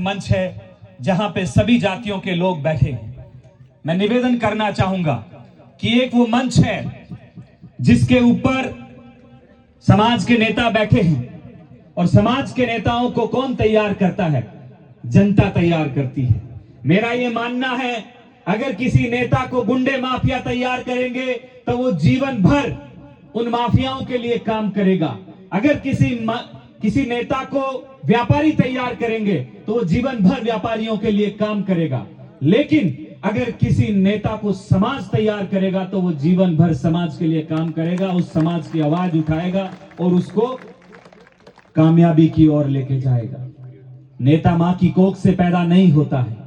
मंच है जहां पे सभी जातियों के लोग बैठे हैं। मैं निवेदन करना चाहूंगा कि एक वो मंच है जिसके ऊपर समाज के नेता बैठे हैं और समाज के नेताओं को कौन तैयार करता है? जनता तैयार करती है। मेरा ये मानना है, अगर किसी नेता को गुंडे माफिया तैयार करेंगे तो वो जीवन भर उन माफियाओं के लिए काम करेगा। अगर किसी नेता को व्यापारी तैयार करेंगे तो वो जीवन भर व्यापारियों के लिए काम करेगा। लेकिन अगर किसी नेता को समाज तैयार करेगा तो वो जीवन भर समाज के लिए काम करेगा, उस समाज की आवाज उठाएगा और उसको कामयाबी की ओर लेके जाएगा। नेता मां की कोख से पैदा नहीं होता है।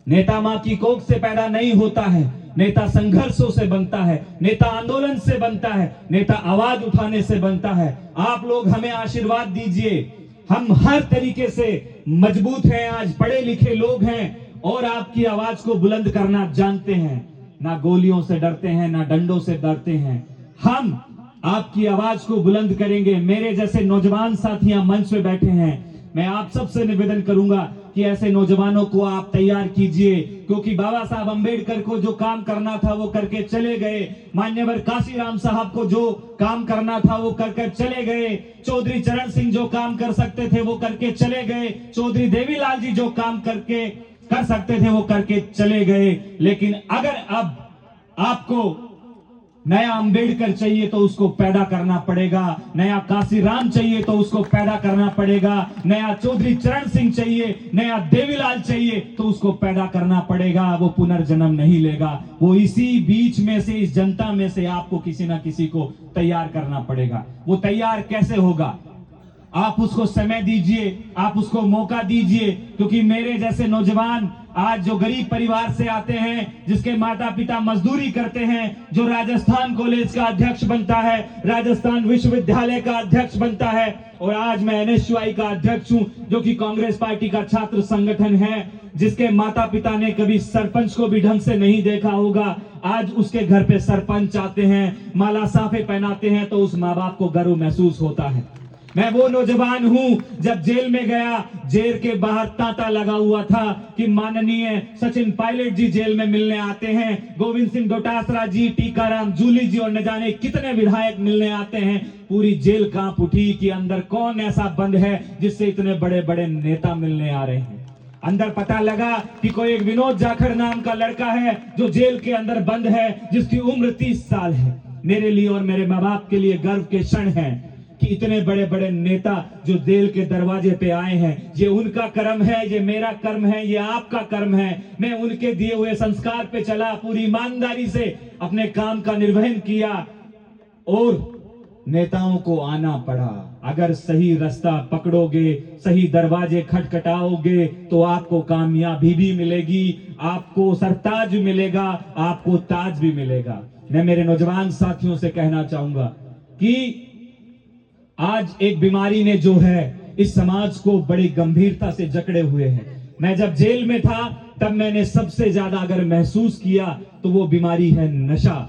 नेता मां की कोख से पैदा नहीं होता है। नेता संघर्षों से बनता है, नेता आंदोलन से बनता है, नेता आवाज उठाने से बनता है। आप लोग हमें आशीर्वाद दीजिए। हम हर तरीके से मजबूत हैं, आज पढ़े लिखे लोग हैं और आपकी आवाज को बुलंद करना जानते हैं। ना गोलियों से डरते हैं, ना डंडों से डरते हैं। हम आपकी आवाज को बुलंद करेंगे। मेरे जैसे नौजवान साथियां मंच पे बैठे हैं, मैं आप सबसे निवेदन करूंगा कि ऐसे नौजवानों को आप तैयार कीजिए, क्योंकि बाबा साहब अंबेडकर को जो काम करना था वो करके चले गए। मान्यवर काशीराम साहब को जो काम करना था वो करके चले गए। चौधरी चरण सिंह जो काम कर सकते थे वो करके चले गए। चौधरी देवीलाल जी जो काम कर सकते थे वो करके चले गए। लेकिन अगर अब आपको नया अंबेडकर चाहिए तो उसको पैदा करना पड़ेगा, नया काशीराम चाहिए तो उसको पैदा करना पड़ेगा, नया चौधरी चरण सिंह चाहिए, नया देवीलाल चाहिए तो उसको पैदा करना पड़ेगा। वो पुनर्जन्म नहीं लेगा। वो इसी बीच में से, इस जनता में से आपको किसी ना किसी को तैयार करना पड़ेगा। वो तैयार कैसे होगा? आप उसको समय दीजिए, आप उसको मौका दीजिए, क्योंकि मेरे जैसे नौजवान आज जो गरीब परिवार से आते हैं, जिसके माता पिता मजदूरी करते हैं, जो राजस्थान कॉलेज का अध्यक्ष बनता है, राजस्थान विश्वविद्यालय का अध्यक्ष बनता है, और आज मैं NSUI का अध्यक्ष हूं, जो कि कांग्रेस पार्टी का छात्र संगठन है, जिसके माता पिता ने कभी सरपंच को भी ढंग से नहीं देखा होगा। आज उसके घर पे सरपंच आते हैं, माला साफे पहनाते हैं, तो उस माँ बाप को गर्व महसूस होता है। मैं वो नौजवान हूं, जब जेल में गया, जेल के बाहर तांता लगा हुआ था कि माननीय सचिन पायलट जी जेल में मिलने आते हैं, गोविंद सिंह डोटासरा जी, टीकाराम जूली जी और न जाने कितने विधायक मिलने आते हैं। पूरी जेल कांप उठी कि अंदर कौन ऐसा बंद है जिससे इतने बड़े बड़े नेता मिलने आ रहे हैं। अंदर पता लगा कि कोई एक विनोद जाखड़ नाम का लड़का है जो जेल के अंदर बंद है, जिसकी उम्र 30 साल है। मेरे लिए और मेरे माँ बाप के लिए गर्व के क्षण है कि इतने बड़े बड़े नेता जो जेल के दरवाजे पे आए हैं। ये उनका कर्म है, ये मेरा कर्म है, ये आपका कर्म है। मैं उनके दिए हुए संस्कार पे चला, पूरी ईमानदारी से अपने काम का निर्वहन किया और नेताओं को आना पड़ा। अगर सही रास्ता पकड़ोगे, सही दरवाजे खटखटाओगे तो आपको कामयाबी भी मिलेगी, आपको सरताज भी मिलेगा, आपको ताज भी मिलेगा। मैं मेरे नौजवान साथियों से कहना चाहूंगा कि आज एक बीमारी ने जो है इस समाज को बड़ी गंभीरता से जकड़े हुए है। मैं जब जेल में था तब मैंने सबसे ज्यादा अगर महसूस किया तो वो बीमारी है नशा।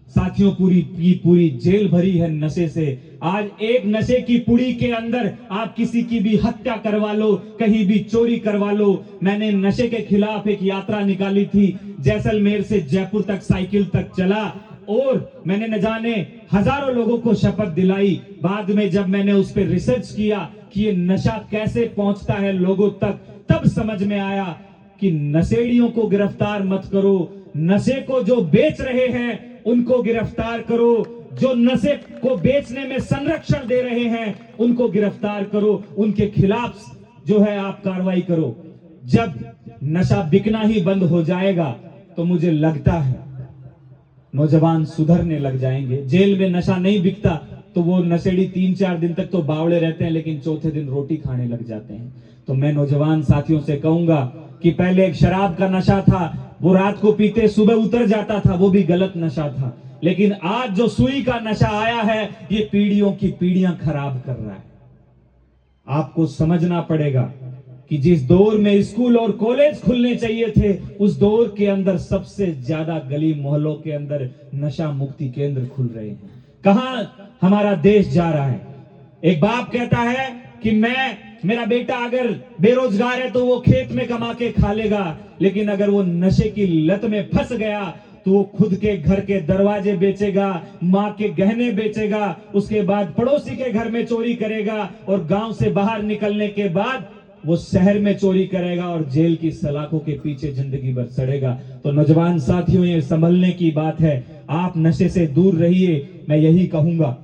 साथियों, पूरी जेल भरी है नशे से। आज एक नशे की पुड़ी के अंदर आप किसी की भी हत्या करवा लो, कहीं भी चोरी करवा लो। मैंने नशे के खिलाफ एक यात्रा निकाली थी, जैसलमेर से जयपुर तक साइकिल तक चला और मैंने न जाने हजारों लोगों को शपथ दिलाई। बाद में जब मैंने उस पर रिसर्च किया कि ये नशा कैसे पहुंचता है लोगों तक, तब समझ में आया कि नशेड़ियों को गिरफ्तार मत करो, नशे को जो बेच रहे हैं उनको गिरफ्तार करो, जो नशे को बेचने में संरक्षण दे रहे हैं उनको गिरफ्तार करो, उनके खिलाफ जो है आप कार्रवाई करो। जब नशा बिकना ही बंद हो जाएगा तो मुझे लगता है नौजवान सुधरने लग जाएंगे। जेल में नशा नहीं बिकता तो वो नशेड़ी 3-4 दिन तक तो बावड़े रहते हैं, लेकिन चौथे दिन रोटी खाने लग जाते हैं। तो मैं नौजवान साथियों से कहूंगा कि पहले एक शराब का नशा था, वो रात को पीते सुबह उतर जाता था, वो भी गलत नशा था। लेकिन आज जो सुई का नशा आया है, ये पीढ़ियों की पीढ़ियां खराब कर रहा है। आपको समझना पड़ेगा कि जिस दौर में स्कूल और कॉलेज खुलने चाहिए थे, उस दौर के अंदर सबसे ज्यादा गली मोहल्लों के अंदर नशा मुक्ति केंद्र खुल रहे हैं। कहां हमारा देश जा रहा है? एक बाप कहता है कि मैं मेरा बेटा अगर बेरोजगार है तो वो खेत में कमा के खा लेगा, लेकिन अगर वो नशे की लत में फंस गया तो वो खुद के घर के दरवाजे बेचेगा, माँ के गहने बेचेगा, उसके बाद पड़ोसी के घर में चोरी करेगा और गांव से बाहर निकलने के बाद वो शहर में चोरी करेगा और जेल की सलाखों के पीछे जिंदगी भर सड़ेगा। तो नौजवान साथियों, ये संभलने की बात है। आप नशे से दूर रहिए, मैं यही कहूंगा।